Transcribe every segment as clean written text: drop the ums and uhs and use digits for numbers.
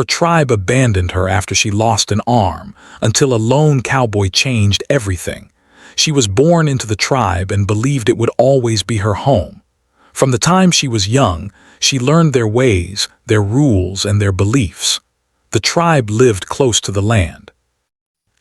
Her tribe abandoned her after she lost an arm, until a lone cowboy changed everything. She was born into the tribe and believed it would always be her home. From the time she was young, she learned their ways, their rules, and their beliefs. The tribe lived close to the land.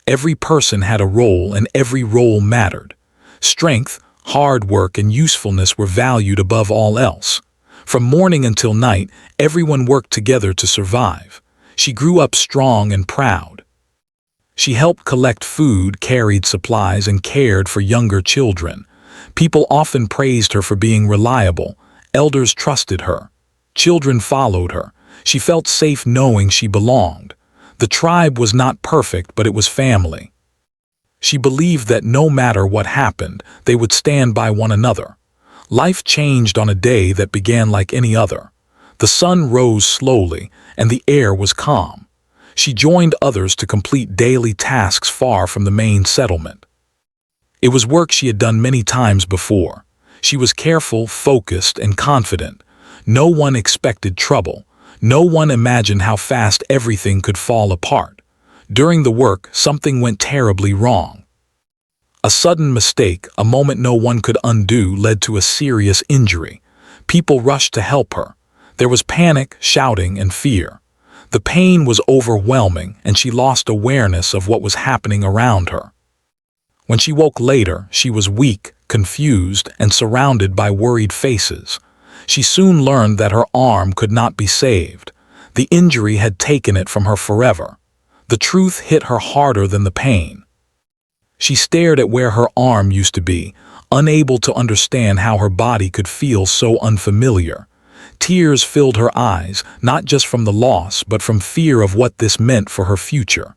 Every person had a role, and every role mattered. Strength, hard work, and usefulness were valued above all else. From morning until night, everyone worked together to survive. She grew up strong and proud. She helped collect food, carried supplies, and cared for younger children. People often praised her for being reliable. Elders trusted her. Children followed her. She felt safe knowing she belonged. The tribe was not perfect, but it was family. She believed that no matter what happened, they would stand by one another. Life changed on a day that began like any other. The sun rose slowly, and the air was calm. She joined others to complete daily tasks far from the main settlement. It was work she had done many times before. She was careful, focused, and confident. No one expected trouble. No one imagined how fast everything could fall apart. During the work, something went terribly wrong. A sudden mistake, a moment no one could undo, led to a serious injury. People rushed to help her. There was panic, shouting, and fear. The pain was overwhelming, and she lost awareness of what was happening around her. When she woke later, she was weak, confused, and surrounded by worried faces. She soon learned that her arm could not be saved. The injury had taken it from her forever. The truth hit her harder than the pain. She stared at where her arm used to be, unable to understand how her body could feel so unfamiliar. Tears filled her eyes, not just from the loss, but from fear of what this meant for her future.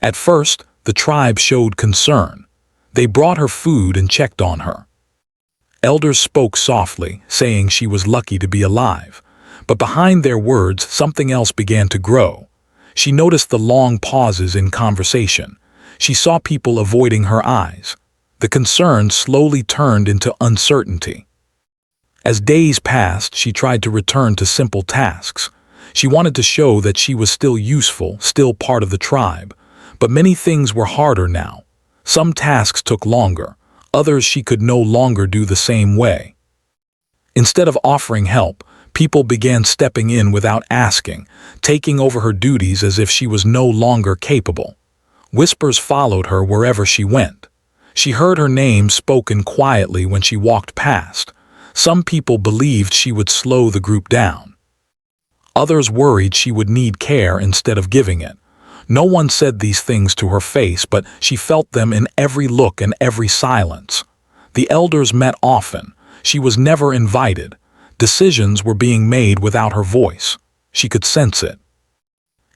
At first, the tribe showed concern. They brought her food and checked on her. Elders spoke softly, saying she was lucky to be alive. But behind their words, something else began to grow. She noticed the long pauses in conversation. She saw people avoiding her eyes. The concern slowly turned into uncertainty. As days passed, she tried to return to simple tasks. She wanted to show that she was still useful, still part of the tribe. But many things were harder now. Some tasks took longer. Others she could no longer do the same way. Instead of offering help, people began stepping in without asking, taking over her duties as if she was no longer capable. Whispers followed her wherever she went. She heard her name spoken quietly when she walked past. Some people believed she would slow the group down. Others worried she would need care instead of giving it. No one said these things to her face, but she felt them in every look and every silence. The elders met often. She was never invited. Decisions were being made without her voice. She could sense it.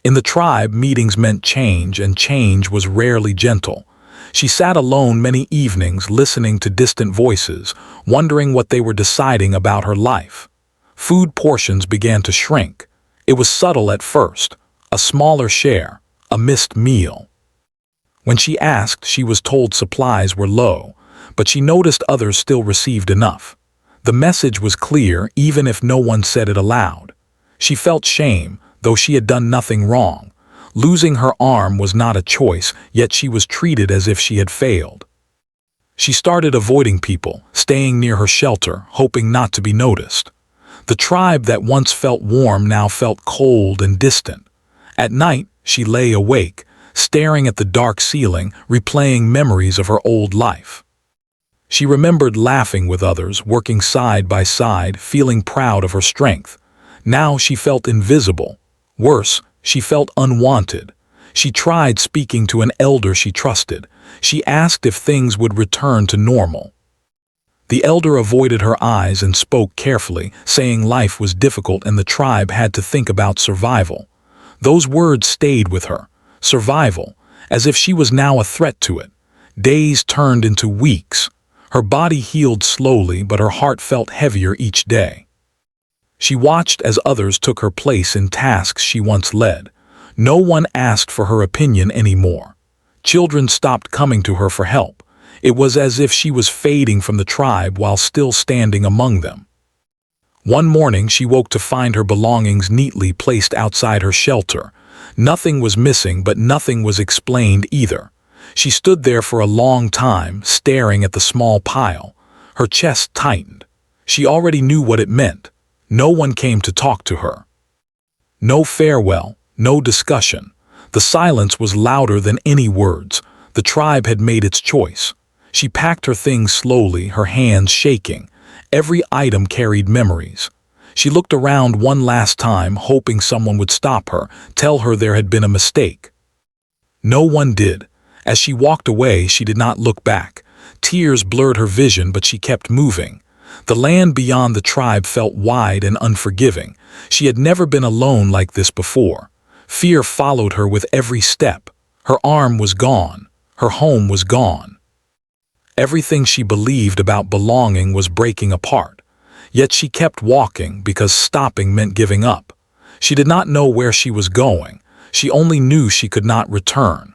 In the tribe, meetings meant change, and change was rarely gentle. She sat alone many evenings, listening to distant voices, wondering what they were deciding about her life. Food portions began to shrink. It was subtle at first, a smaller share, a missed meal. When she asked, she was told supplies were low, but she noticed others still received enough. The message was clear, even if no one said it aloud. She felt shame, though she had done nothing wrong. Losing her arm was not a choice, yet she was treated as if she had failed. She started avoiding people, staying near her shelter, hoping not to be noticed. The tribe that once felt warm now felt cold and distant. At night, she lay awake, staring at the dark ceiling, replaying memories of her old life. She remembered laughing with others, working side by side, feeling proud of her strength. Now she felt invisible. Worse, she felt unwanted. She tried speaking to an elder she trusted. She asked if things would return to normal. The elder avoided her eyes and spoke carefully, saying life was difficult and the tribe had to think about survival. Those words stayed with her. Survival, as if she was now a threat to it. Days turned into weeks. Her body healed slowly, but her heart felt heavier each day. She watched as others took her place in tasks she once led. No one asked for her opinion anymore. Children stopped coming to her for help. It was as if she was fading from the tribe while still standing among them. One morning she woke to find her belongings neatly placed outside her shelter. Nothing was missing, but nothing was explained either. She stood there for a long time, staring at the small pile. Her chest tightened. She already knew what it meant. No one came to talk to her. No farewell, no discussion. The silence was louder than any words. The tribe had made its choice. She packed her things slowly, her hands shaking. Every item carried memories. She looked around one last time, hoping someone would stop her, tell her there had been a mistake. No one did. As she walked away, she did not look back. Tears blurred her vision, but she kept moving. The land beyond the tribe felt wide and unforgiving. She had never been alone like this before. Fear followed her with every step. Her arm was gone. Her home was gone. Everything she believed about belonging was breaking apart. Yet she kept walking because stopping meant giving up. She did not know where she was going. She only knew she could not return.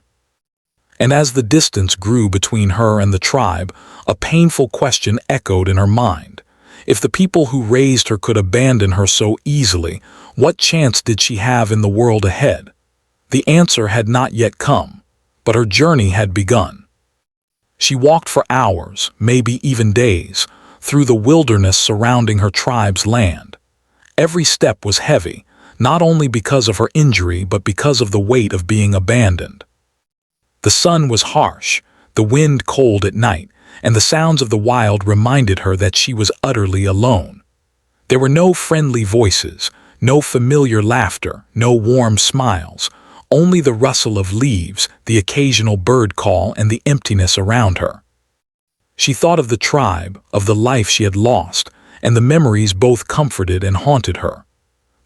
And as the distance grew between her and the tribe, a painful question echoed in her mind. If the people who raised her could abandon her so easily, what chance did she have in the world ahead? The answer had not yet come, but her journey had begun. She walked for hours, maybe even days, through the wilderness surrounding her tribe's land. Every step was heavy, not only because of her injury but because of the weight of being abandoned. The sun was harsh, the wind cold at night, and the sounds of the wild reminded her that she was utterly alone. There were no friendly voices, no familiar laughter, no warm smiles, only the rustle of leaves, the occasional bird call, and the emptiness around her. She thought of the tribe, of the life she had lost, and the memories both comforted and haunted her.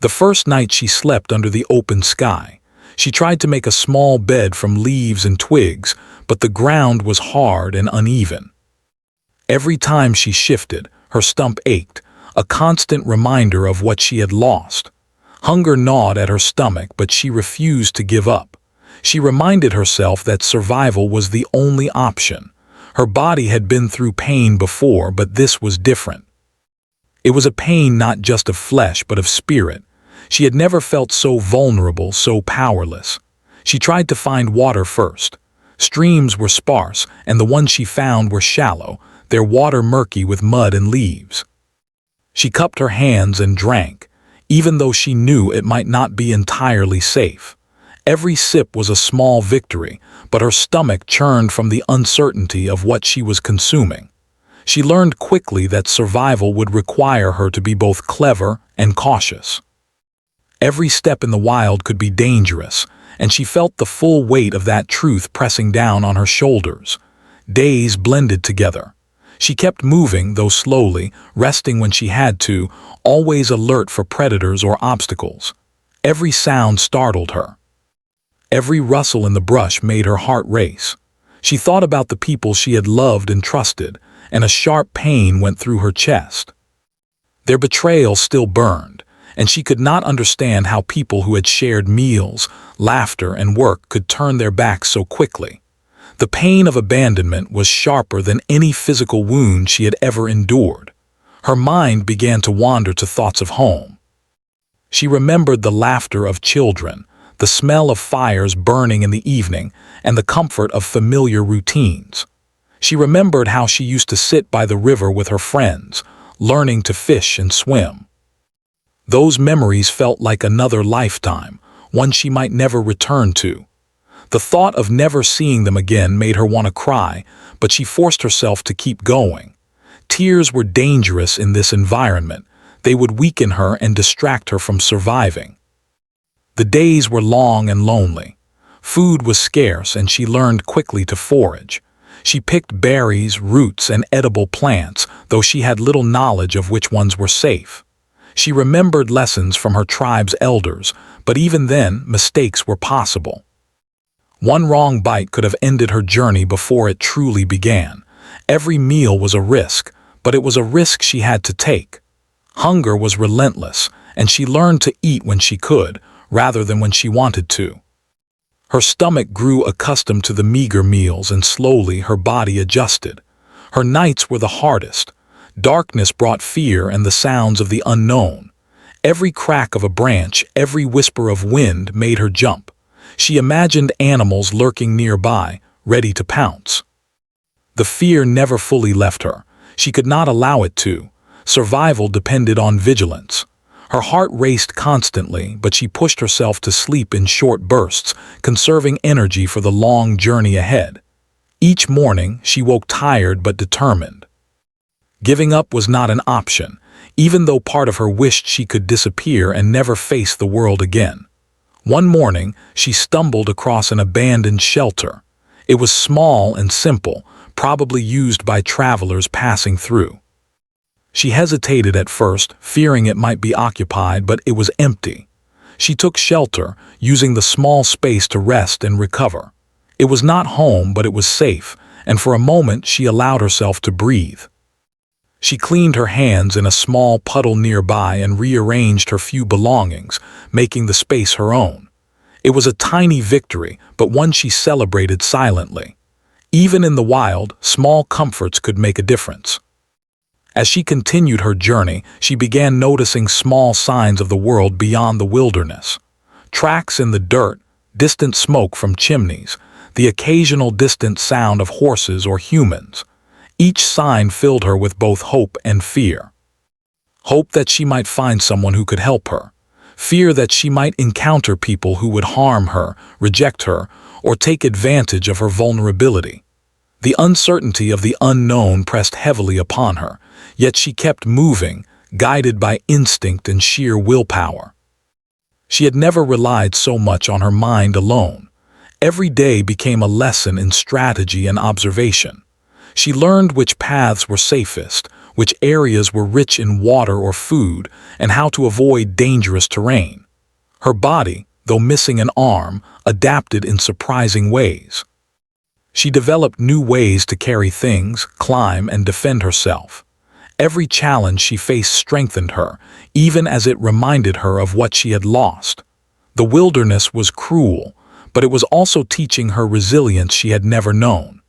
The first night she slept under the open sky. She tried to make a small bed from leaves and twigs, but the ground was hard and uneven. Every time she shifted, her stump ached, a constant reminder of what she had lost. Hunger gnawed at her stomach, but she refused to give up. She reminded herself that survival was the only option. Her body had been through pain before, but this was different. It was a pain not just of flesh, but of spirit. She had never felt so vulnerable, so powerless. She tried to find water first. Streams were sparse, and the ones she found were shallow, their water murky with mud and leaves. She cupped her hands and drank, even though she knew it might not be entirely safe. Every sip was a small victory, but her stomach churned from the uncertainty of what she was consuming. She learned quickly that survival would require her to be both clever and cautious. Every step in the wild could be dangerous, and she felt the full weight of that truth pressing down on her shoulders. Days blended together. She kept moving, though slowly, resting when she had to, always alert for predators or obstacles. Every sound startled her. Every rustle in the brush made her heart race. She thought about the people she had loved and trusted, and a sharp pain went through her chest. Their betrayal still burned, and she could not understand how people who had shared meals, laughter, and work could turn their backs so quickly. The pain of abandonment was sharper than any physical wound she had ever endured. Her mind began to wander to thoughts of home. She remembered the laughter of children, the smell of fires burning in the evening, and the comfort of familiar routines. She remembered how she used to sit by the river with her friends, learning to fish and swim. Those memories felt like another lifetime, one she might never return to. The thought of never seeing them again made her want to cry, but she forced herself to keep going. Tears were dangerous in this environment. They would weaken her and distract her from surviving. The days were long and lonely. Food was scarce, and she learned quickly to forage. She picked berries, roots, and edible plants, though she had little knowledge of which ones were safe. She remembered lessons from her tribe's elders, but even then, mistakes were possible. One wrong bite could have ended her journey before it truly began. Every meal was a risk, but it was a risk she had to take. Hunger was relentless, and she learned to eat when she could, rather than when she wanted to. Her stomach grew accustomed to the meager meals, and slowly her body adjusted. Her nights were the hardest. Darkness brought fear and the sounds of the unknown. Every crack of a branch, every whisper of wind made her jump. She imagined animals lurking nearby, ready to pounce. The fear never fully left her. She could not allow it to. Survival depended on vigilance. Her heart raced constantly, but she pushed herself to sleep in short bursts, conserving energy for the long journey ahead. Each morning, she woke tired but determined. Giving up was not an option, even though part of her wished she could disappear and never face the world again. One morning, she stumbled across an abandoned shelter. It was small and simple, probably used by travelers passing through. She hesitated at first, fearing it might be occupied, but it was empty. She took shelter, using the small space to rest and recover. It was not home, but it was safe, and for a moment she allowed herself to breathe. She cleaned her hands in a small puddle nearby and rearranged her few belongings, making the space her own. It was a tiny victory, but one she celebrated silently. Even in the wild, small comforts could make a difference. As she continued her journey, she began noticing small signs of the world beyond the wilderness. Tracks in the dirt, distant smoke from chimneys, the occasional distant sound of horses or humans. Each sign filled her with both hope and fear. Hope that she might find someone who could help her. Fear that she might encounter people who would harm her, reject her, or take advantage of her vulnerability. The uncertainty of the unknown pressed heavily upon her, yet she kept moving, guided by instinct and sheer willpower. She had never relied so much on her mind alone. Every day became a lesson in strategy and observation. She learned which paths were safest, which areas were rich in water or food, and how to avoid dangerous terrain. Her body, though missing an arm, adapted in surprising ways. She developed new ways to carry things, climb, and defend herself. Every challenge she faced strengthened her, even as it reminded her of what she had lost. The wilderness was cruel, but it was also teaching her resilience she had never known.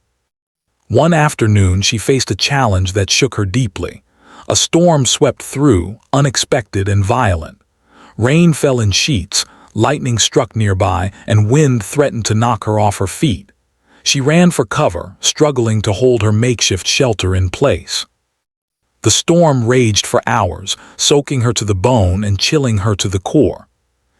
One afternoon, she faced a challenge that shook her deeply. A storm swept through, unexpected and violent. Rain fell in sheets, lightning struck nearby, and wind threatened to knock her off her feet. She ran for cover, struggling to hold her makeshift shelter in place. The storm raged for hours, soaking her to the bone and chilling her to the core.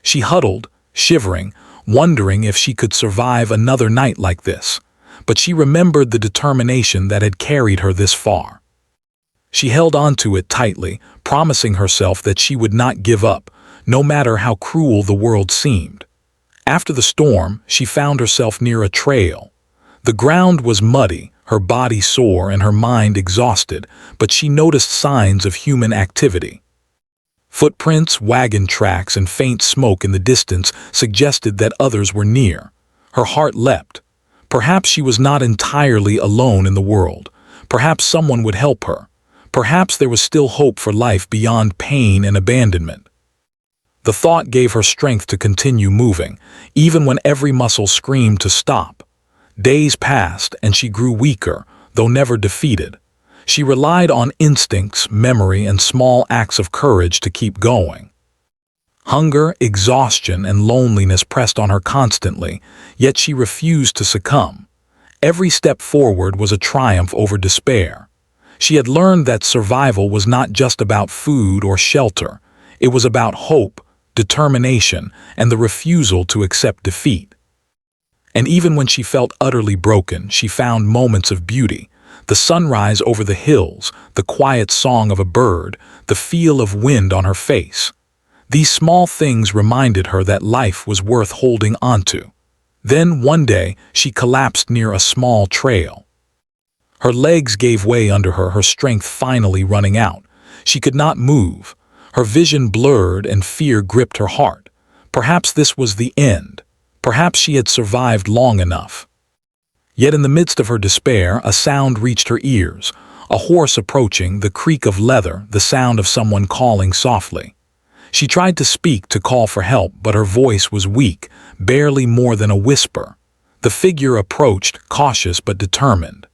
She huddled, shivering, wondering if she could survive another night like this. But she remembered the determination that had carried her this far. She held onto it tightly, promising herself that she would not give up, no matter how cruel the world seemed. After the storm, she found herself near a trail. The ground was muddy, her body sore and her mind exhausted, but she noticed signs of human activity. Footprints, wagon tracks, and faint smoke in the distance suggested that others were near. Her heart leapt. Perhaps she was not entirely alone in the world. Perhaps someone would help her. Perhaps there was still hope for life beyond pain and abandonment. The thought gave her strength to continue moving, even when every muscle screamed to stop. Days passed, and she grew weaker, though never defeated. She relied on instincts, memory, and small acts of courage to keep going. Hunger, exhaustion, and loneliness pressed on her constantly, yet she refused to succumb. Every step forward was a triumph over despair. She had learned that survival was not just about food or shelter. It was about hope, determination, and the refusal to accept defeat. And even when she felt utterly broken, she found moments of beauty. The sunrise over the hills, the quiet song of a bird, the feel of wind on her face. These small things reminded her that life was worth holding onto. Then, one day, she collapsed near a small trail. Her legs gave way under her, her strength finally running out. She could not move. Her vision blurred and fear gripped her heart. Perhaps this was the end. Perhaps she had survived long enough. Yet in the midst of her despair, a sound reached her ears. A horse approaching, the creak of leather, the sound of someone calling softly. She tried to speak, to call for help, but her voice was weak, barely more than a whisper. The figure approached, cautious but determined.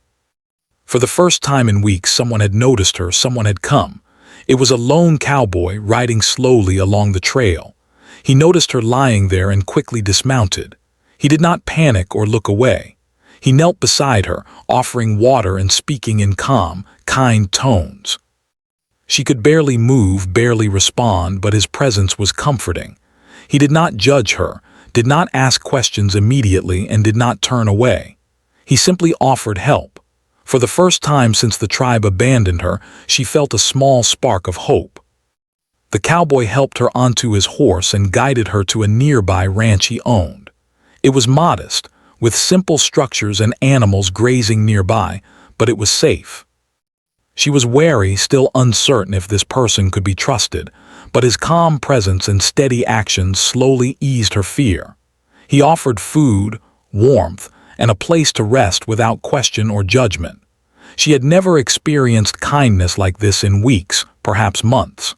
For the first time in weeks, someone had noticed her, someone had come. It was a lone cowboy riding slowly along the trail. He noticed her lying there and quickly dismounted. He did not panic or look away. He knelt beside her, offering water and speaking in calm, kind tones. She could barely move, barely respond, but his presence was comforting. He did not judge her, did not ask questions immediately, and did not turn away. He simply offered help. For the first time since the tribe abandoned her, she felt a small spark of hope. The cowboy helped her onto his horse and guided her to a nearby ranch he owned. It was modest, with simple structures and animals grazing nearby, but it was safe. She was wary, still uncertain if this person could be trusted, but his calm presence and steady actions slowly eased her fear. He offered food, warmth, and a place to rest without question or judgment. She had never experienced kindness like this in weeks, perhaps months.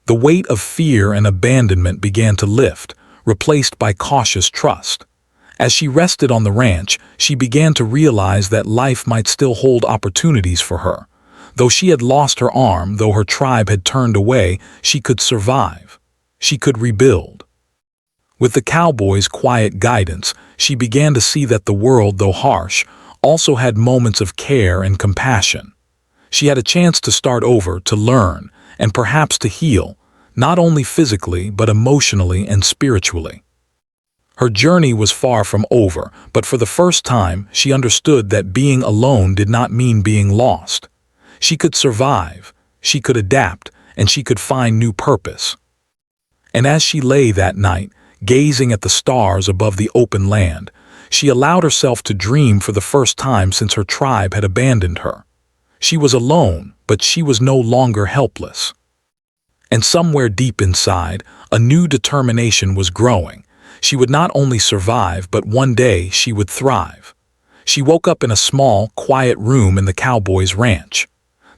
The weight of fear and abandonment began to lift, replaced by cautious trust. As she rested on the ranch, she began to realize that life might still hold opportunities for her. Though she had lost her arm, though her tribe had turned away, she could survive. She could rebuild. With the cowboy's quiet guidance, she began to see that the world, though harsh, also had moments of care and compassion. She had a chance to start over, to learn, and perhaps to heal, not only physically but emotionally and spiritually. Her journey was far from over, but for the first time she understood that being alone did not mean being lost. She could survive, she could adapt, and she could find new purpose. And as she lay that night, gazing at the stars above the open land, she allowed herself to dream for the first time since her tribe had abandoned her. She was alone, but she was no longer helpless. And somewhere deep inside, a new determination was growing. She would not only survive, but one day she would thrive. She woke up in a small, quiet room in the cowboy's ranch.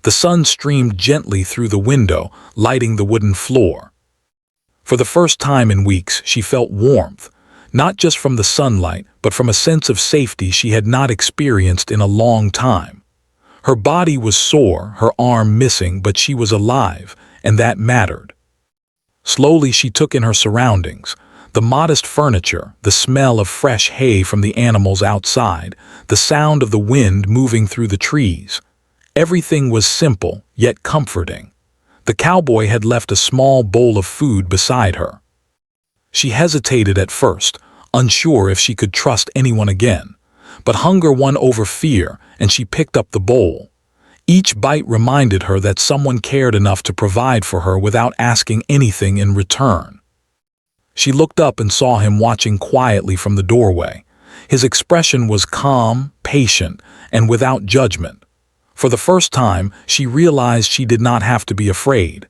The sun streamed gently through the window, lighting the wooden floor. For the first time in weeks, she felt warmth, not just from the sunlight, but from a sense of safety she had not experienced in a long time. Her body was sore, her arm missing, but she was alive, and that mattered. Slowly she took in her surroundings, the modest furniture, the smell of fresh hay from the animals outside, the sound of the wind moving through the trees. Everything was simple, yet comforting. The cowboy had left a small bowl of food beside her. She hesitated at first, unsure if she could trust anyone again. But hunger won over fear, and she picked up the bowl. Each bite reminded her that someone cared enough to provide for her without asking anything in return. She looked up and saw him watching quietly from the doorway. His expression was calm, patient, and without judgment. For the first time, she realized she did not have to be afraid.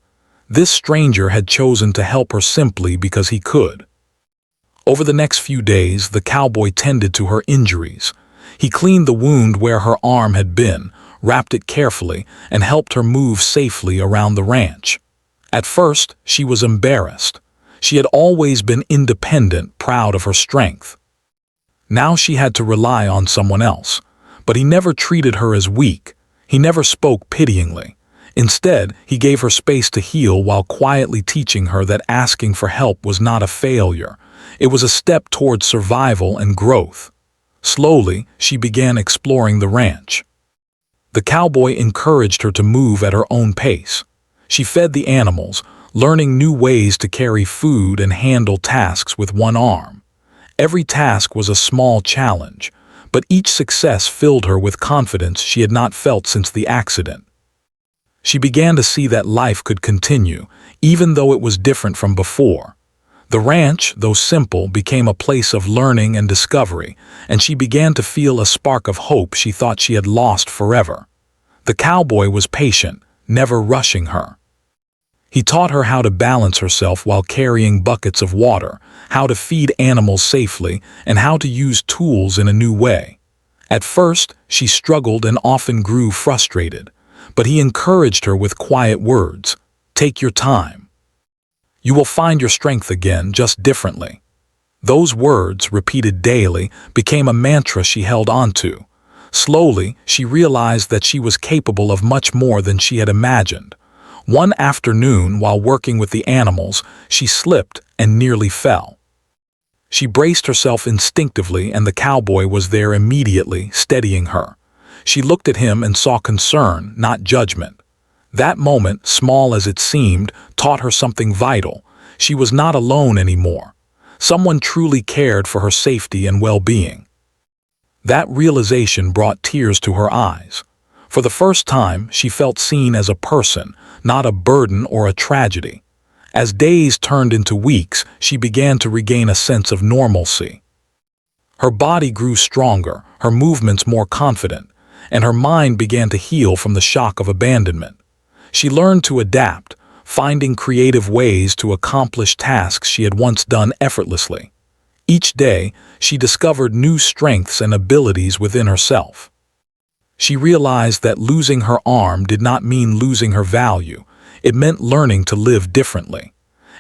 This stranger had chosen to help her simply because he could. Over the next few days, the cowboy tended to her injuries. He cleaned the wound where her arm had been, wrapped it carefully, and helped her move safely around the ranch. At first, she was embarrassed. She had always been independent, proud of her strength. Now she had to rely on someone else. But he never treated her as weak. He never spoke pityingly. Instead, he gave her space to heal while quietly teaching her that asking for help was not a failure. It was a step towards survival and growth. Slowly, she began exploring the ranch. The cowboy encouraged her to move at her own pace. She fed the animals, learning new ways to carry food and handle tasks with one arm. Every task was a small challenge, but each success filled her with confidence she had not felt since the accident. She began to see that life could continue, even though it was different from before. The ranch, though simple, became a place of learning and discovery, and she began to feel a spark of hope she thought she had lost forever. The cowboy was patient, never rushing her. He taught her how to balance herself while carrying buckets of water, how to feed animals safely, and how to use tools in a new way. At first, she struggled and often grew frustrated, but he encouraged her with quiet words. Take your time. You will find your strength again, just differently. Those words, repeated daily, became a mantra she held onto. Slowly, she realized that she was capable of much more than she had imagined. One afternoon, while working with the animals, she slipped and nearly fell. She braced herself instinctively, and the cowboy was there immediately, steadying her. She looked at him and saw concern, not judgment. That moment, small as it seemed, taught her something vital. She was not alone anymore. Someone truly cared for her safety and well-being. That realization brought tears to her eyes. For the first time, she felt seen as a person, not a burden or a tragedy. As days turned into weeks, she began to regain a sense of normalcy. Her body grew stronger, her movements more confident, and her mind began to heal from the shock of abandonment. She learned to adapt, finding creative ways to accomplish tasks she had once done effortlessly. Each day, she discovered new strengths and abilities within herself. She realized that losing her arm did not mean losing her value. It meant learning to live differently.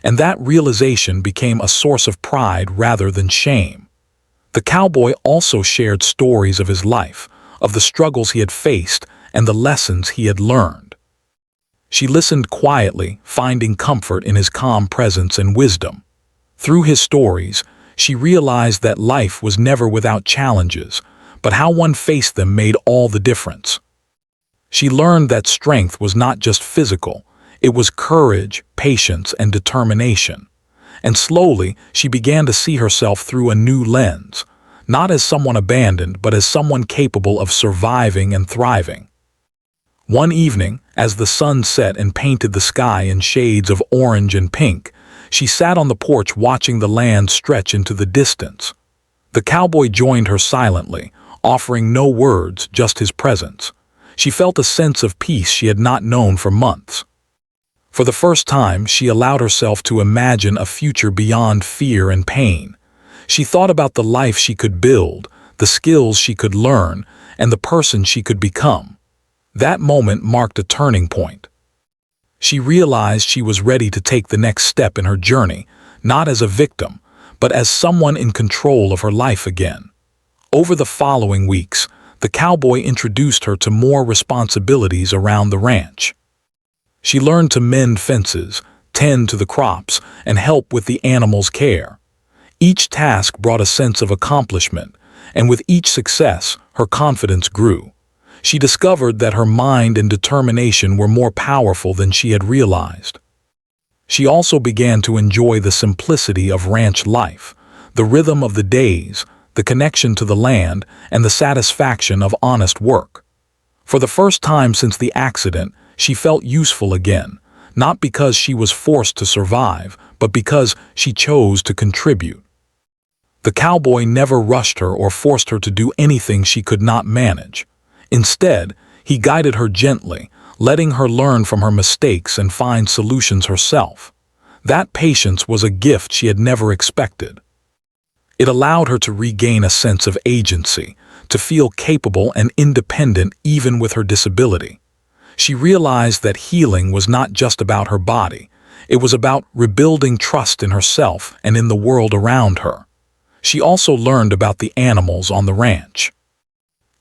And that realization became a source of pride rather than shame. The cowboy also shared stories of his life, of the struggles he had faced and the lessons he had learned. She listened quietly, finding comfort in his calm presence and wisdom. Through his stories, she realized that life was never without challenges, but how one faced them made all the difference. She learned that strength was not just physical, it was courage, patience, and determination. And slowly, she began to see herself through a new lens, not as someone abandoned, but as someone capable of surviving and thriving. One evening, as the sun set and painted the sky in shades of orange and pink, she sat on the porch watching the land stretch into the distance. The cowboy joined her silently, offering no words, just his presence. She felt a sense of peace she had not known for months. For the first time, she allowed herself to imagine a future beyond fear and pain. She thought about the life she could build, the skills she could learn, and the person she could become. That moment marked a turning point. She realized she was ready to take the next step in her journey, not as a victim, but as someone in control of her life again. Over the following weeks, the cowboy introduced her to more responsibilities around the ranch. She learned to mend fences, tend to the crops, and help with the animals' care. Each task brought a sense of accomplishment, and with each success, her confidence grew. She discovered that her mind and determination were more powerful than she had realized. She also began to enjoy the simplicity of ranch life, the rhythm of the days, the connection to the land, and the satisfaction of honest work. For the first time since the accident, she felt useful again, not because she was forced to survive, but because she chose to contribute. The cowboy never rushed her or forced her to do anything she could not manage. Instead, he guided her gently, letting her learn from her mistakes and find solutions herself. That patience was a gift she had never expected. It allowed her to regain a sense of agency, to feel capable and independent even with her disability. She realized that healing was not just about her body. It was about rebuilding trust in herself and in the world around her. She also learned about the animals on the ranch.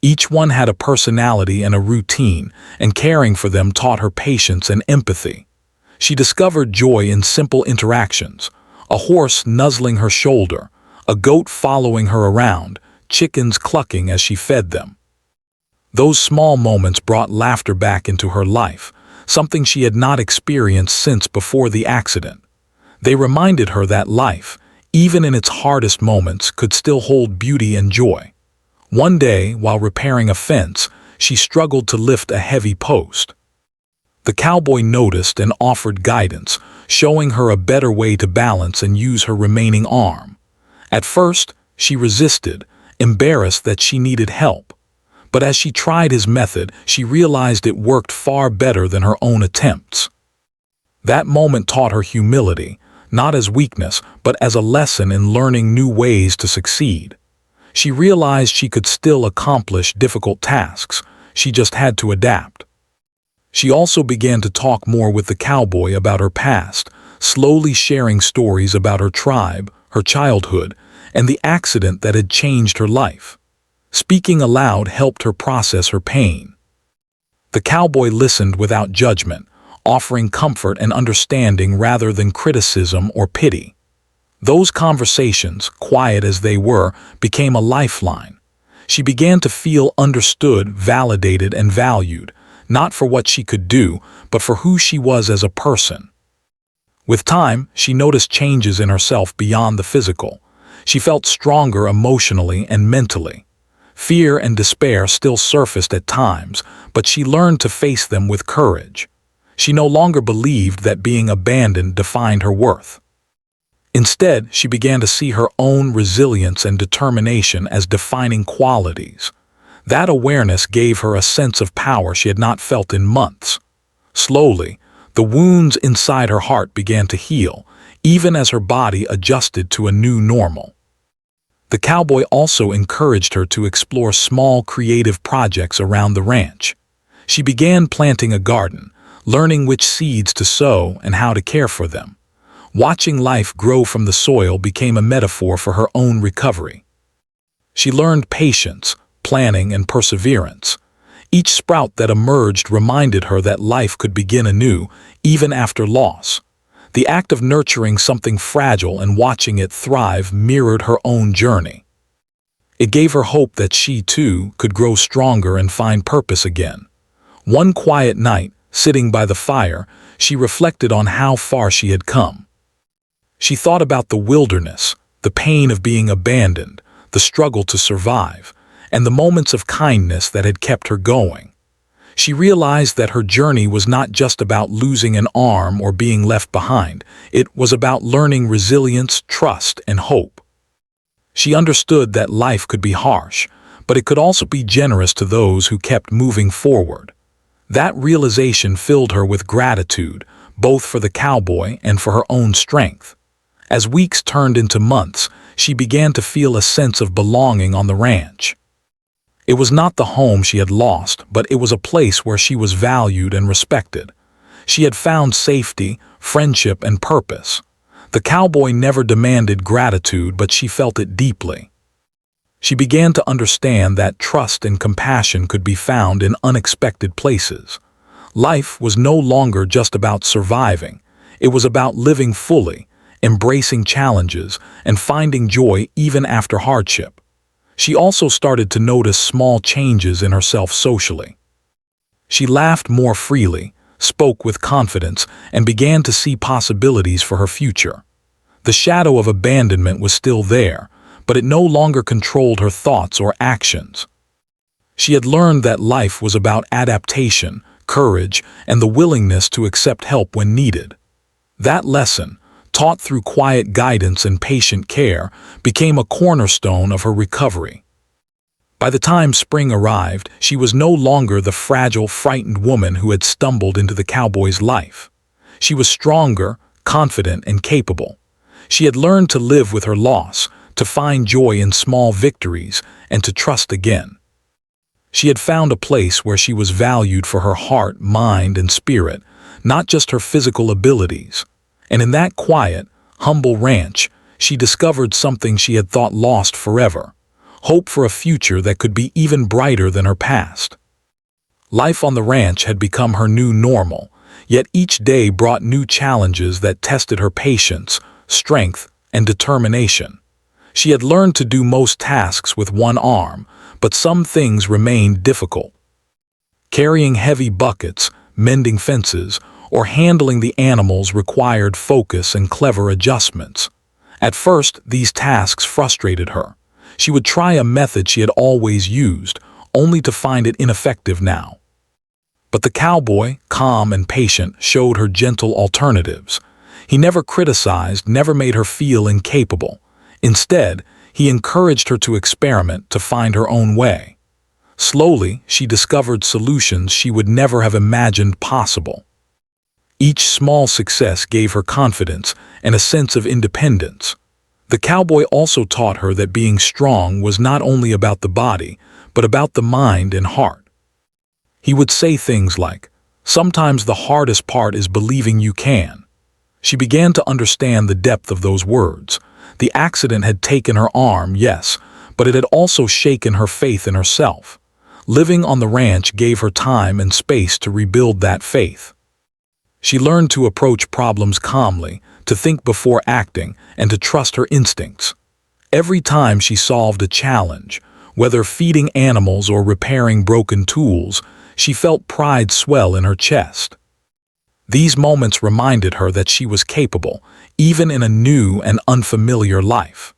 Each one had a personality and a routine, and caring for them taught her patience and empathy. She discovered joy in simple interactions, a horse nuzzling her shoulder, a goat following her around, chickens clucking as she fed them. Those small moments brought laughter back into her life, something she had not experienced since before the accident. They reminded her that life, even in its hardest moments, could still hold beauty and joy. One day, while repairing a fence, she struggled to lift a heavy post. The cowboy noticed and offered guidance, showing her a better way to balance and use her remaining arm. At first, she resisted, embarrassed that she needed help. But as she tried his method, she realized it worked far better than her own attempts. That moment taught her humility, not as weakness, but as a lesson in learning new ways to succeed. She realized she could still accomplish difficult tasks, she just had to adapt. She also began to talk more with the cowboy about her past, slowly sharing stories about her tribe, her childhood, and the accident that had changed her life. Speaking aloud helped her process her pain. The cowboy listened without judgment, offering comfort and understanding rather than criticism or pity. Those conversations, quiet as they were, became a lifeline. She began to feel understood, validated, and valued, not for what she could do, but for who she was as a person. With time, she noticed changes in herself beyond the physical. She felt stronger emotionally and mentally. Fear and despair still surfaced at times, but she learned to face them with courage. She no longer believed that being abandoned defined her worth. Instead, she began to see her own resilience and determination as defining qualities. That awareness gave her a sense of power she had not felt in months. Slowly, the wounds inside her heart began to heal, even as her body adjusted to a new normal. The cowboy also encouraged her to explore small creative projects around the ranch. She began planting a garden, learning which seeds to sow and how to care for them. Watching life grow from the soil became a metaphor for her own recovery. She learned patience, planning, and perseverance. Each sprout that emerged reminded her that life could begin anew, even after loss. The act of nurturing something fragile and watching it thrive mirrored her own journey. It gave her hope that she, too, could grow stronger and find purpose again. One quiet night, sitting by the fire, she reflected on how far she had come. She thought about the wilderness, the pain of being abandoned, the struggle to survive, and the moments of kindness that had kept her going. She realized that her journey was not just about losing an arm or being left behind. It was about learning resilience, trust, and hope. She understood that life could be harsh, but it could also be generous to those who kept moving forward. That realization filled her with gratitude, both for the cowboy and for her own strength. As weeks turned into months, she began to feel a sense of belonging on the ranch. It was not the home she had lost, but it was a place where she was valued and respected. She had found safety, friendship, and purpose. The cowboy never demanded gratitude, but she felt it deeply. She began to understand that trust and compassion could be found in unexpected places. Life was no longer just about surviving. It was about living fully, embracing challenges, and finding joy even after hardship. She also started to notice small changes in herself socially. She laughed more freely, spoke with confidence, and began to see possibilities for her future. The shadow of abandonment was still there, but it no longer controlled her thoughts or actions. She had learned that life was about adaptation, courage, and the willingness to accept help when needed. That lesson, taught through quiet guidance and patient care, became a cornerstone of her recovery. By the time spring arrived, she was no longer the fragile, frightened woman who had stumbled into the cowboy's life. She was stronger, confident, and capable. She had learned to live with her loss, to find joy in small victories, and to trust again. She had found a place where she was valued for her heart, mind, and spirit, not just her physical abilities. And in that quiet, humble ranch, she discovered something she had thought lost forever: hope for a future that could be even brighter than her past. Life on the ranch had become her new normal, yet each day brought new challenges that tested her patience, strength, and determination. She had learned to do most tasks with one arm, but some things remained difficult. Carrying heavy buckets, mending fences, or handling the animals required focus and clever adjustments. At first, these tasks frustrated her. She would try a method she had always used, only to find it ineffective now. But the cowboy, calm and patient, showed her gentle alternatives. He never criticized, never made her feel incapable. Instead, he encouraged her to experiment, to find her own way. Slowly, she discovered solutions she would never have imagined possible. Each small success gave her confidence and a sense of independence. The cowboy also taught her that being strong was not only about the body, but about the mind and heart. He would say things like, "Sometimes the hardest part is believing you can." She began to understand the depth of those words. The accident had taken her arm, yes, but it had also shaken her faith in herself. Living on the ranch gave her time and space to rebuild that faith. She learned to approach problems calmly, to think before acting, and to trust her instincts. Every time she solved a challenge, whether feeding animals or repairing broken tools, she felt pride swell in her chest. These moments reminded her that she was capable, even in a new and unfamiliar life.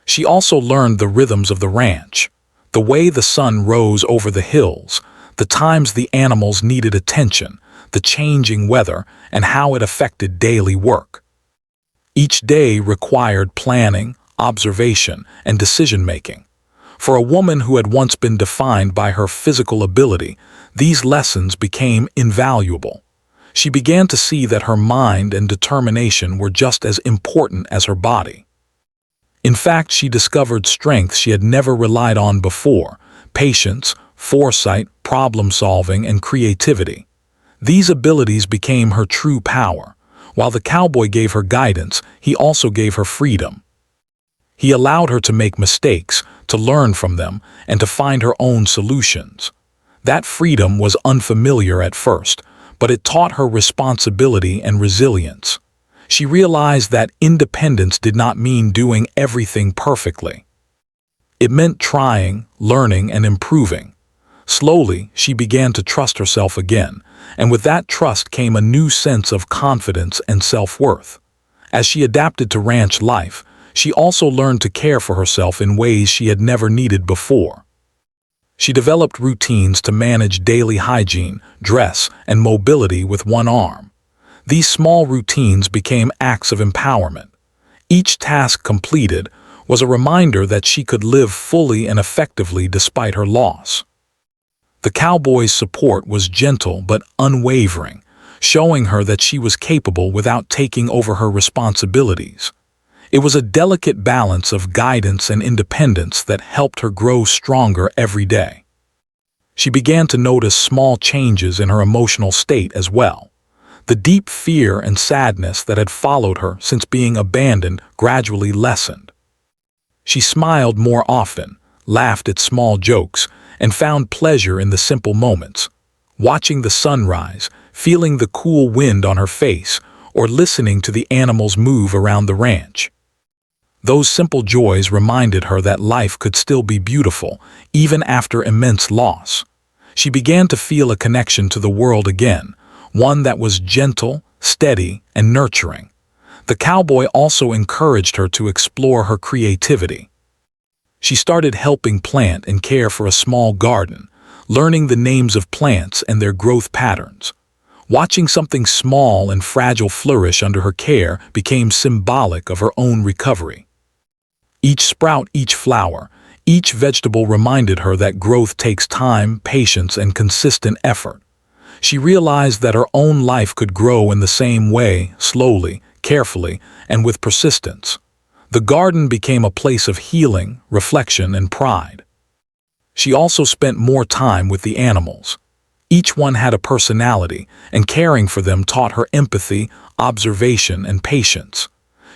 She also learned the rhythms of the ranch, the way the sun rose over the hills, the times the animals needed attention, the changing weather, and how it affected daily work. Each day required planning, observation, and decision-making. For a woman who had once been defined by her physical ability, these lessons became invaluable. She began to see that her mind and determination were just as important as her body. In fact, she discovered strengths she had never relied on before: patience, foresight, problem-solving, and creativity. These abilities became her true power. While the cowboy gave her guidance, he also gave her freedom. He allowed her to make mistakes, to learn from them, and to find her own solutions. That freedom was unfamiliar at first, but it taught her responsibility and resilience. She realized that independence did not mean doing everything perfectly. It meant trying, learning, and improving. Slowly, she began to trust herself again, and with that trust came a new sense of confidence and self-worth. As she adapted to ranch life, she also learned to care for herself in ways she had never needed before. She developed routines to manage daily hygiene, dress, and mobility with one arm. These small routines became acts of empowerment. Each task completed was a reminder that she could live fully and effectively despite her loss. The cowboy's support was gentle but unwavering, showing her that she was capable without taking over her responsibilities. It was a delicate balance of guidance and independence that helped her grow stronger every day. She began to notice small changes in her emotional state as well. The deep fear and sadness that had followed her since being abandoned gradually lessened. She smiled more often, laughed at small jokes, and found pleasure in the simple moments. Watching the sunrise, feeling the cool wind on her face, or listening to the animals move around the ranch. Those simple joys reminded her that life could still be beautiful, even after immense loss. She began to feel a connection to the world again, one that was gentle, steady, and nurturing. The cowboy also encouraged her to explore her creativity. She started helping plant and care for a small garden, learning the names of plants and their growth patterns. Watching something small and fragile flourish under her care became symbolic of her own recovery. Each sprout, each flower, each vegetable reminded her that growth takes time, patience, and consistent effort. She realized that her own life could grow in the same way, slowly, carefully, and with persistence. The garden became a place of healing, reflection, and pride. She also spent more time with the animals. Each one had a personality, and caring for them taught her empathy, observation, and patience.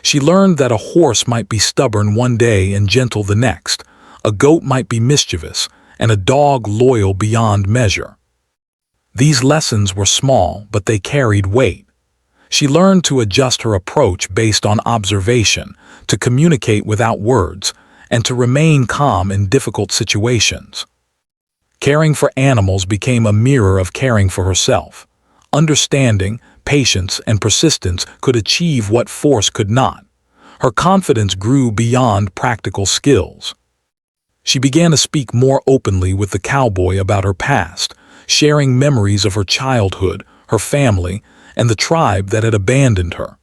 She learned that a horse might be stubborn one day and gentle the next, a goat might be mischievous, and a dog loyal beyond measure. These lessons were small, but they carried weight. She learned to adjust her approach based on observation, to communicate without words, and to remain calm in difficult situations. Caring for animals became a mirror of caring for herself. Understanding, patience, and persistence could achieve what force could not. Her confidence grew beyond practical skills. She began to speak more openly with the cowboy about her past, sharing memories of her childhood, her family, and the tribe that had abandoned her.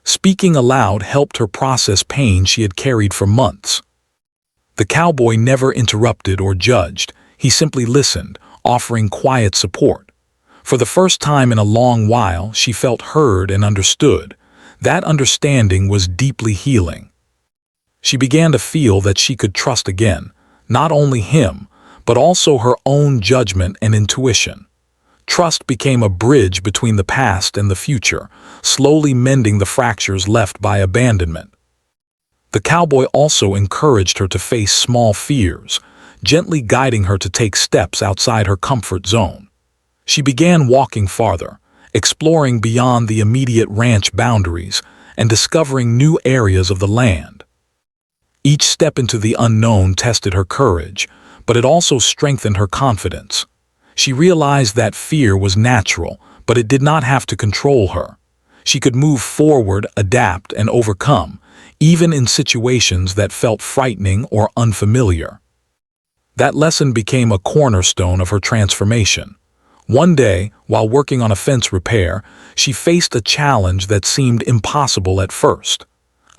Speaking aloud helped her process pain she had carried for months. The cowboy never interrupted or judged. He simply listened, offering quiet support. For the first time in a long while, she felt heard and understood. That understanding was deeply healing. She began to feel that she could trust again, not only him, but also her own judgment and intuition. Trust became a bridge between the past and the future, slowly mending the fractures left by abandonment. The cowboy also encouraged her to face small fears, gently guiding her to take steps outside her comfort zone. She began walking farther, exploring beyond the immediate ranch boundaries and discovering new areas of the land. Each step into the unknown tested her courage, but it also strengthened her confidence. She realized that fear was natural, but it did not have to control her. She could move forward, adapt, and overcome, even in situations that felt frightening or unfamiliar. That lesson became a cornerstone of her transformation. One day, while working on a fence repair, she faced a challenge that seemed impossible at first.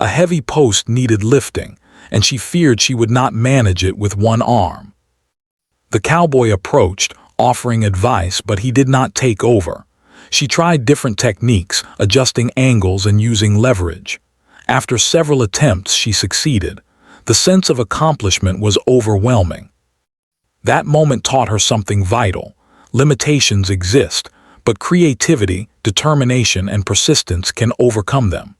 A heavy post needed lifting, and she feared she would not manage it with one arm. The cowboy approached, offering advice, but he did not take over. She tried different techniques, adjusting angles and using leverage. After several attempts, she succeeded. The sense of accomplishment was overwhelming. That moment taught her something vital. Limitations exist, but creativity, determination, and persistence can overcome them.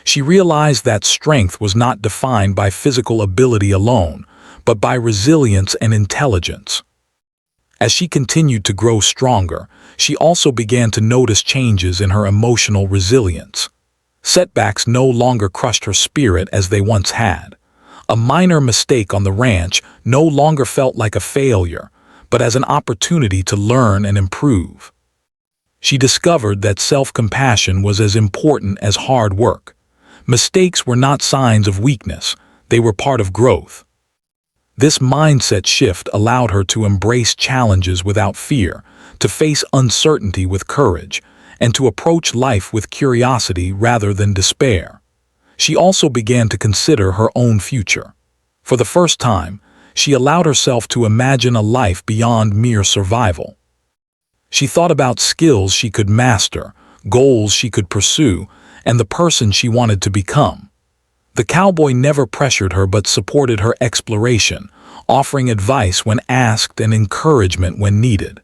She realized that strength was not defined by physical ability alone, but by resilience and intelligence. As she continued to grow stronger, she also began to notice changes in her emotional resilience. Setbacks no longer crushed her spirit as they once had. A minor mistake on the ranch no longer felt like a failure, but as an opportunity to learn and improve. She discovered that self-compassion was as important as hard work. Mistakes were not signs of weakness, they were part of growth. This mindset shift allowed her to embrace challenges without fear, to face uncertainty with courage, and to approach life with curiosity rather than despair. She also began to consider her own future. For the first time, she allowed herself to imagine a life beyond mere survival. She thought about skills she could master, goals she could pursue, and the person she wanted to become. The cowboy never pressured her but supported her exploration, offering advice when asked and encouragement when needed.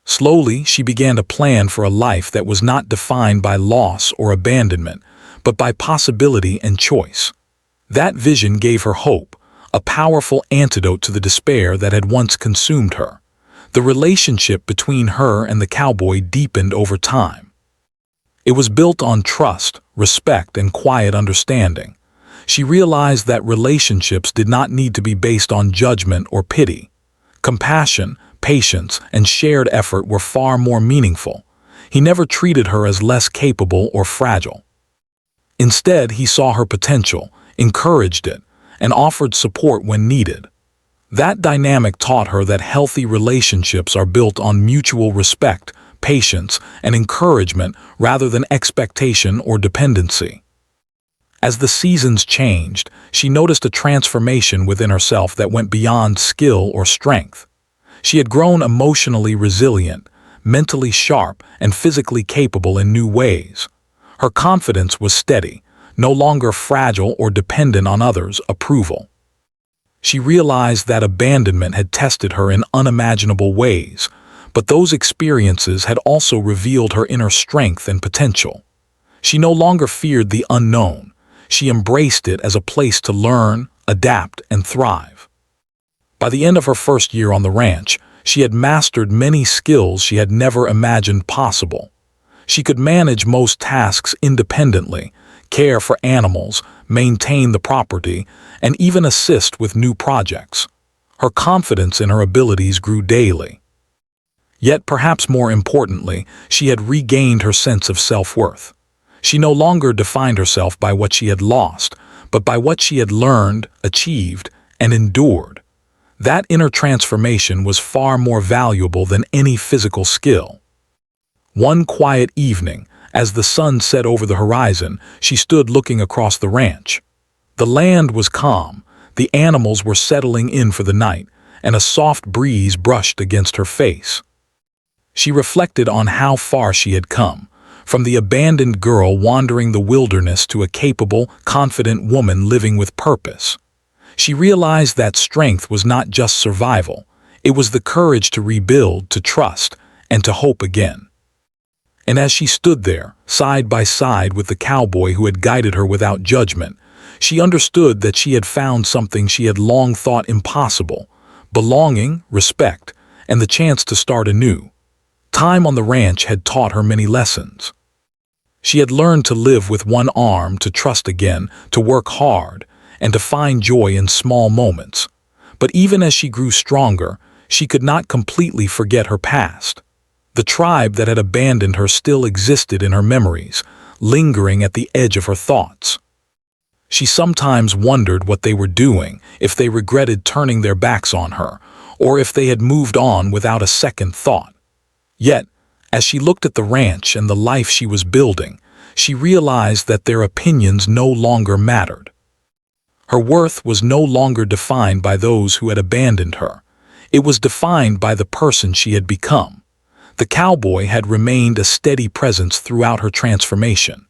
Slowly, she began to plan for a life that was not defined by loss or abandonment, but by possibility and choice. That vision gave her hope, a powerful antidote to the despair that had once consumed her. The relationship between her and the cowboy deepened over time. It was built on trust, respect, and quiet understanding. She realized that relationships did not need to be based on judgment or pity. Compassion, patience, and shared effort were far more meaningful. He never treated her as less capable or fragile. Instead, he saw her potential, encouraged it, and offered support when needed. That dynamic taught her that healthy relationships are built on mutual respect, patience, and encouragement rather than expectation or dependency. As the seasons changed, she noticed a transformation within herself that went beyond skill or strength. She had grown emotionally resilient, mentally sharp, and physically capable in new ways. Her confidence was steady, no longer fragile or dependent on others' approval. She realized that abandonment had tested her in unimaginable ways, but those experiences had also revealed her inner strength and potential. She no longer feared the unknown. She embraced it as a place to learn, adapt, and thrive. By the end of her first year on the ranch, she had mastered many skills she had never imagined possible. She could manage most tasks independently, care for animals, maintain the property, and even assist with new projects. Her confidence in her abilities grew daily. Yet, perhaps more importantly, she had regained her sense of self-worth. She no longer defined herself by what she had lost, but by what she had learned, achieved, and endured. That inner transformation was far more valuable than any physical skill. One quiet evening, as the sun set over the horizon, she stood looking across the ranch. The land was calm, the animals were settling in for the night, and a soft breeze brushed against her face. She reflected on how far she had come, from the abandoned girl wandering the wilderness to a capable, confident woman living with purpose. She realized that strength was not just survival, it was the courage to rebuild, to trust, and to hope again. And as she stood there, side by side with the cowboy who had guided her without judgment, she understood that she had found something she had long thought impossible: belonging, respect, and the chance to start anew. Time on the ranch had taught her many lessons. She had learned to live with one arm, to trust again, to work hard, and to find joy in small moments. But even as she grew stronger, she could not completely forget her past. The tribe that had abandoned her still existed in her memories, lingering at the edge of her thoughts. She sometimes wondered what they were doing, if they regretted turning their backs on her, or if they had moved on without a second thought. Yet, as she looked at the ranch and the life she was building, she realized that their opinions no longer mattered. Her worth was no longer defined by those who had abandoned her. It was defined by the person she had become. The cowboy had remained a steady presence throughout her transformation.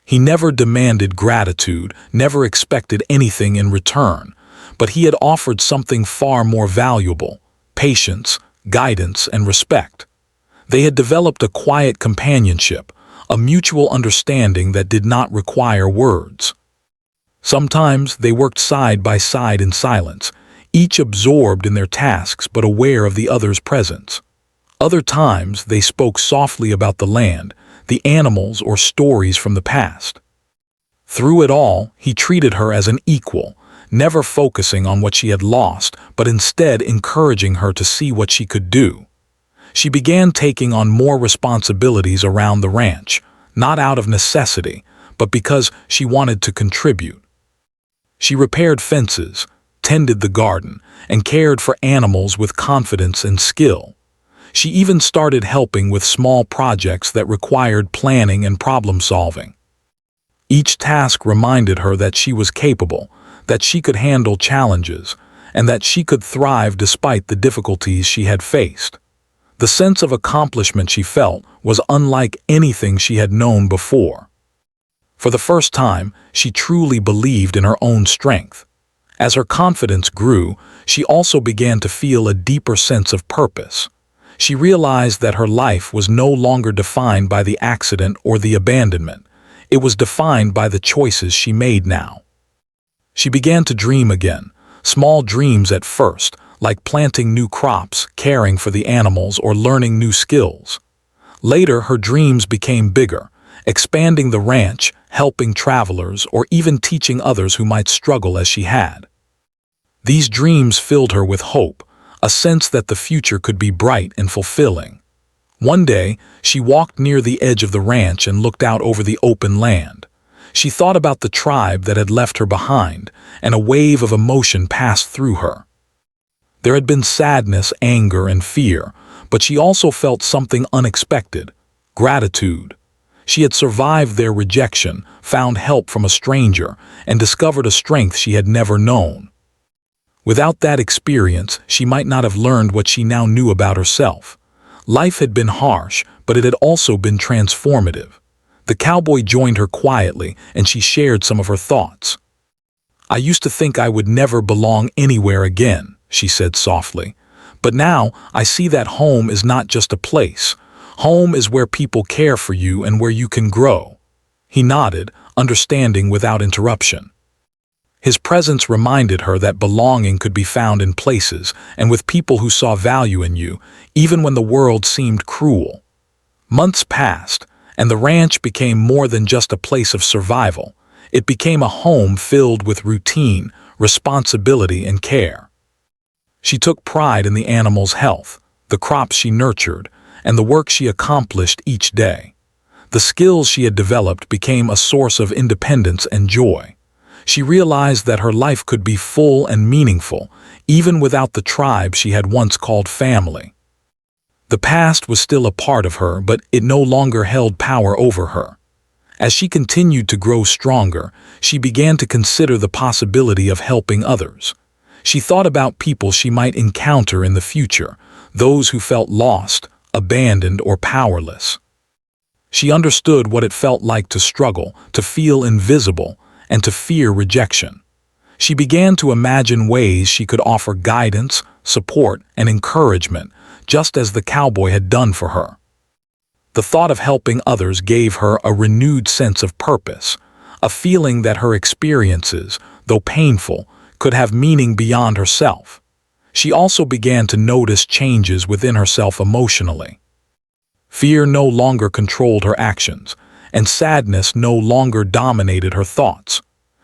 He never demanded gratitude, never expected anything in return, but he had offered something far more valuable: patience, guidance, and respect. They had developed a quiet companionship, a mutual understanding that did not require words. Sometimes they worked side by side in silence, each absorbed in their tasks but aware of the other's presence. Other times they spoke softly about the land, the animals, or stories from the past. Through it all, he treated her as an equal, never focusing on what she had lost, but instead encouraging her to see what she could do. She began taking on more responsibilities around the ranch, not out of necessity, but because she wanted to contribute. She repaired fences, tended the garden, and cared for animals with confidence and skill. She even started helping with small projects that required planning and problem-solving. Each task reminded her that she was capable, that she could handle challenges, and that she could thrive despite the difficulties she had faced. The sense of accomplishment she felt was unlike anything she had known before. For the first time, she truly believed in her own strength. As her confidence grew, she also began to feel a deeper sense of purpose. She realized that her life was no longer defined by the accident or the abandonment. It was defined by the choices she made now. She began to dream again, small dreams at first, like planting new crops, caring for the animals, or learning new skills. Later, her dreams became bigger, expanding the ranch, helping travelers, or even teaching others who might struggle as she had. These dreams filled her with hope, a sense that the future could be bright and fulfilling. One day, she walked near the edge of the ranch and looked out over the open land. She thought about the tribe that had left her behind, and a wave of emotion passed through her. There had been sadness, anger, and fear, but she also felt something unexpected: gratitude. She had survived their rejection, found help from a stranger, and discovered a strength she had never known. Without that experience, she might not have learned what she now knew about herself. Life had been harsh, but it had also been transformative. The cowboy joined her quietly, and she shared some of her thoughts. "I used to think I would never belong anywhere again," she said softly. "But now I see that home is not just a place. Home is where people care for you and where you can grow." He nodded, understanding without interruption. His presence reminded her that belonging could be found in places and with people who saw value in you, even when the world seemed cruel. Months passed, and the ranch became more than just a place of survival. It became a home filled with routine, responsibility, and care. She took pride in the animals' health, the crops she nurtured, and the work she accomplished each day. The skills she had developed became a source of independence and joy. She realized that her life could be full and meaningful, even without the tribe she had once called family. The past was still a part of her, but it no longer held power over her. As she continued to grow stronger, she began to consider the possibility of helping others. She thought about people she might encounter in the future, those who felt lost, abandoned, or powerless. She understood what it felt like to struggle, to feel invisible, and to fear rejection. She began to imagine ways she could offer guidance, support, and encouragement, just as the cowboy had done for her. The thought of helping others gave her a renewed sense of purpose, a feeling that her experiences, though painful, could have meaning beyond herself. She also began to notice changes within herself emotionally. Fear no longer controlled her actions, and sadness no longer dominated her thoughts.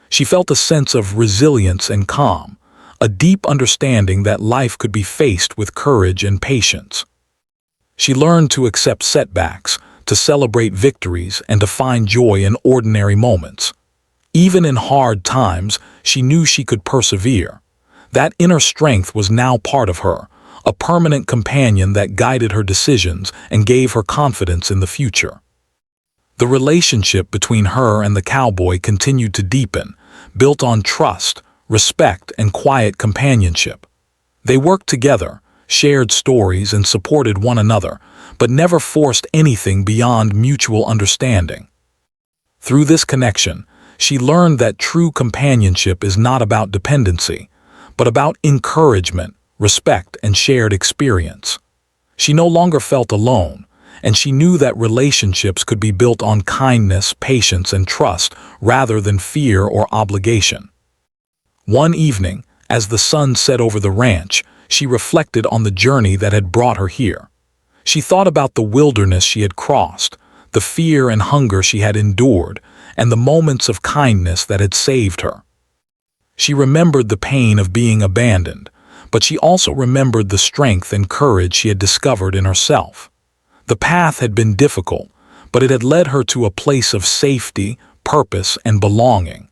She felt a sense of resilience and calm, a deep understanding that life could be faced with courage and patience. She learned to accept setbacks, to celebrate victories, and to find joy in ordinary moments. Even in hard times, she knew she could persevere. That inner strength was now part of her, a permanent companion that guided her decisions and gave her confidence in the future. The relationship between her and the cowboy continued to deepen, built on trust, respect, and quiet companionship. They worked together, shared stories, and supported one another, but never forced anything beyond mutual understanding. Through this connection, she learned that true companionship is not about dependency, but about encouragement, respect, and shared experience. She no longer felt alone, and she knew that relationships could be built on kindness, patience, and trust rather than fear or obligation. One evening, as the sun set over the ranch, she reflected on the journey that had brought her here. She thought about the wilderness she had crossed, the fear and hunger she had endured, and the moments of kindness that had saved her. She remembered the pain of being abandoned, but she also remembered the strength and courage she had discovered in herself. The path had been difficult, but it had led her to a place of safety, purpose, and belonging.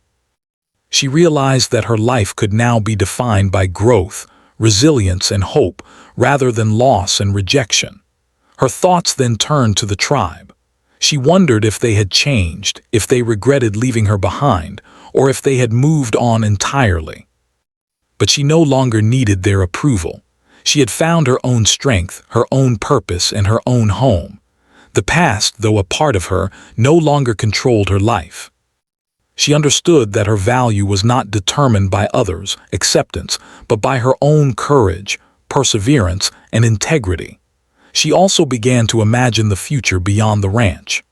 She realized that her life could now be defined by growth, resilience, and hope, rather than loss and rejection. Her thoughts then turned to the tribe. She wondered if they had changed, if they regretted leaving her behind, or if they had moved on entirely. But she no longer needed their approval. She had found her own strength, her own purpose, and her own home. The past, though a part of her, no longer controlled her life. She understood that her value was not determined by others' acceptance, but by her own courage, perseverance, and integrity. She also began to imagine the future beyond the ranch.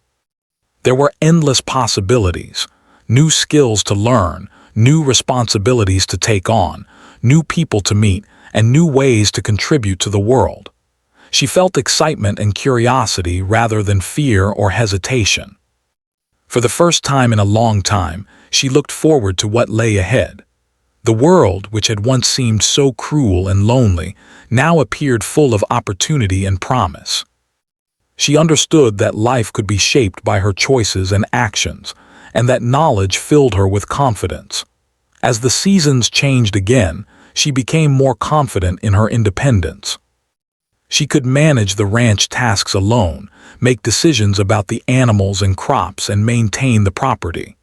There were endless possibilities, new skills to learn, new responsibilities to take on, new people to meet, and new ways to contribute to the world. She felt excitement and curiosity rather than fear or hesitation. For the first time in a long time, she looked forward to what lay ahead. The world, which had once seemed so cruel and lonely, now appeared full of opportunity and promise. She understood that life could be shaped by her choices and actions, and that knowledge filled her with confidence. As the seasons changed again, she became more confident in her independence. She could manage the ranch tasks alone, make decisions about the animals and crops, and maintain the property.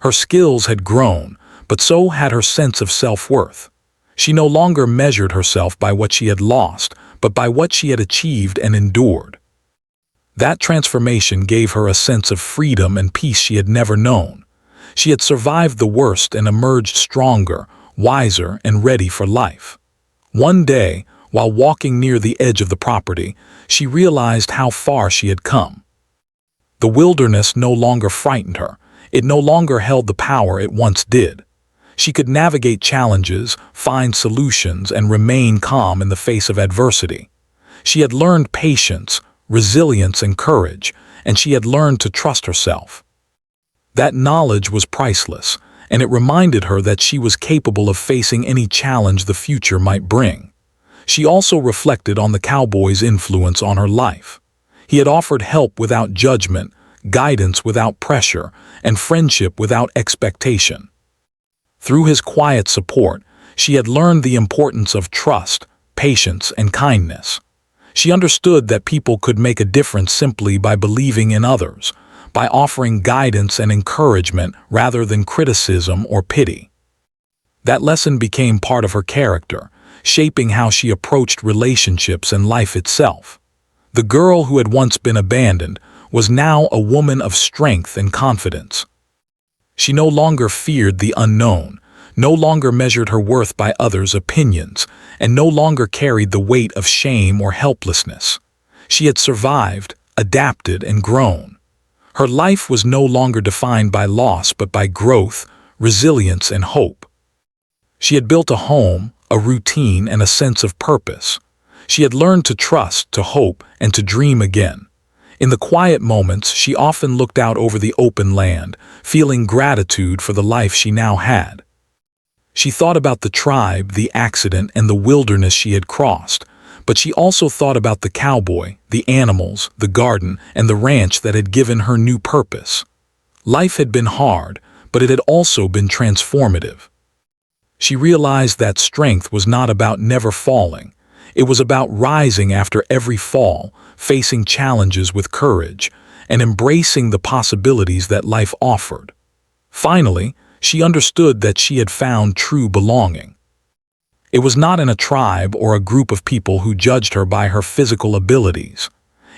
Her skills had grown, but so had her sense of self-worth. She no longer measured herself by what she had lost, but by what she had achieved and endured. That transformation gave her a sense of freedom and peace she had never known. She had survived the worst and emerged stronger, wiser, and ready for life. One day, while walking near the edge of the property, she realized how far she had come. The wilderness no longer frightened her. It no longer held the power it once did. She could navigate challenges, find solutions, and remain calm in the face of adversity. She had learned patience, resilience, and courage, and she had learned to trust herself. That knowledge was priceless, and it reminded her that she was capable of facing any challenge the future might bring. She also reflected on the cowboy's influence on her life. He had offered help without judgment, guidance without pressure, and friendship without expectation. Through his quiet support, she had learned the importance of trust, patience, and kindness. She understood that people could make a difference simply by believing in others, by offering guidance and encouragement rather than criticism or pity. That lesson became part of her character, shaping how she approached relationships and life itself. The girl who had once been abandoned was now a woman of strength and confidence. She no longer feared the unknown, no longer measured her worth by others' opinions, and no longer carried the weight of shame or helplessness. She had survived, adapted, and grown. Her life was no longer defined by loss but by growth, resilience, and hope. She had built a home, a routine, and a sense of purpose. She had learned to trust, to hope, and to dream again. In the quiet moments, she often looked out over the open land, feeling gratitude for the life she now had. She thought about the tribe, the accident, and the wilderness she had crossed, but she also thought about the cowboy, the animals, the garden, and the ranch that had given her new purpose. Life had been hard, but it had also been transformative. She realized that strength was not about never falling. It was about rising after every fall, facing challenges with courage, and embracing the possibilities that life offered. Finally, she understood that she had found true belonging. It was not in a tribe or a group of people who judged her by her physical abilities.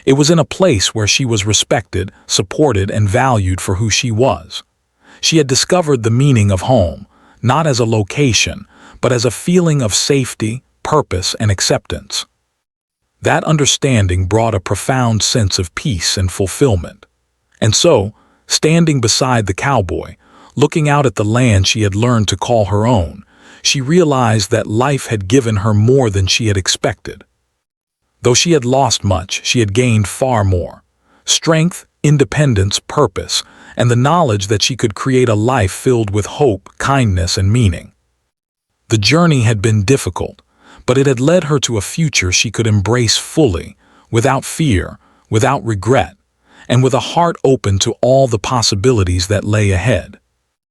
It was in a place where she was respected, supported, and valued for who she was. She had discovered the meaning of home, not as a location, but as a feeling of safety, purpose, and acceptance. That understanding brought a profound sense of peace and fulfillment. And so, standing beside the cowboy, looking out at the land she had learned to call her own, she realized that life had given her more than she had expected. Though she had lost much, she had gained far more: strength, independence, purpose, and the knowledge that she could create a life filled with hope, kindness, and meaning. The journey had been difficult, but it had led her to a future she could embrace fully, without fear, without regret, and with a heart open to all the possibilities that lay ahead.